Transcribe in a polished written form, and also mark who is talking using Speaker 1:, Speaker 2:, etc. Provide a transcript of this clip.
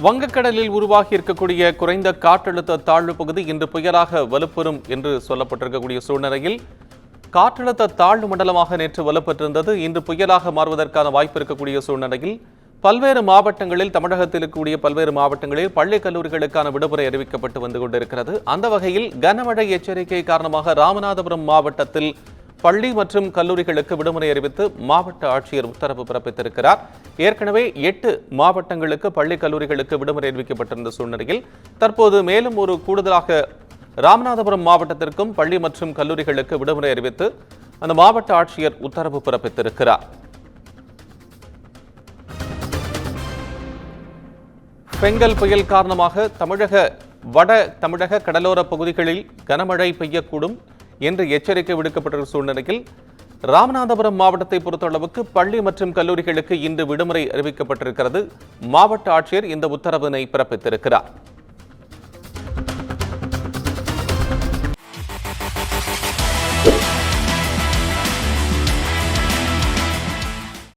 Speaker 1: வங்கக்கடலில் உருவாகி இருக்கக்கூடிய குறைந்த காற்றழுத்த தாழ்வு பகுதி இன்று புயலாக வலுப்பெறும் என்று சொல்லப்பட்டிருக்கக்கூடிய சூழ்நிலையில் காற்றழுத்த தாழ்வு மண்டலமாக நேற்று வலுப்பெற்றிருந்தது. இன்று புயலாக மாறுவதற்கான வாய்ப்பு இருக்கக்கூடிய சூழ்நிலையில் பல்வேறு மாவட்டங்களில், தமிழகத்தில் இருக்கக்கூடிய பல்வேறு மாவட்டங்களில் பள்ளி கல்லூரிகளுக்கான விடுமுறை அறிவிக்கப்பட்டு வந்து கொண்டிருக்கிறது. அந்த வகையில் கனமழை எச்சரிக்கை காரணமாக ராமநாதபுரம் மாவட்டத்தில் பள்ளி மற்றும் கல்லூரிகளுக்கு விடுமுறை அறிவித்து மாவட்ட ஆட்சியர் உத்தரவு பிறப்பித்திருக்கிறார். ஏற்கனவே 8 மாவட்டங்களுக்கு பள்ளி கல்லூரிகளுக்கு விடுமுறை அறிவிக்கப்பட்டிருந்த சூழ்நிலையில் தற்போது மேலும் ஒரு கூடுதலாக ராமநாதபுரம் மாவட்டத்திற்கும் பள்ளி மற்றும் கல்லூரிகளுக்கு விடுமுறை அறிவித்து அந்த மாவட்ட ஆட்சியர் உத்தரவு பிறப்பித்திருக்கிறார். பெங்கல் புயல் காரணமாக வட தமிழக கடலோர பகுதிகளில் கனமழை பெய்யக்கூடும் என்று எச்சரிக்கை விடுக்கப்பட்ட சூழ்நிலையில் ராமநாதபுரம் மாவட்டத்தை பொறுத்தளவுக்கு பள்ளி மற்றும் கல்லூரிகளுக்கு இன்று விடுமுறை அறிவிக்கப்பட்டிருக்கிறது. மாவட்ட ஆட்சியர் இந்த உத்தரவினை பிறப்பித்திருக்கிறார்.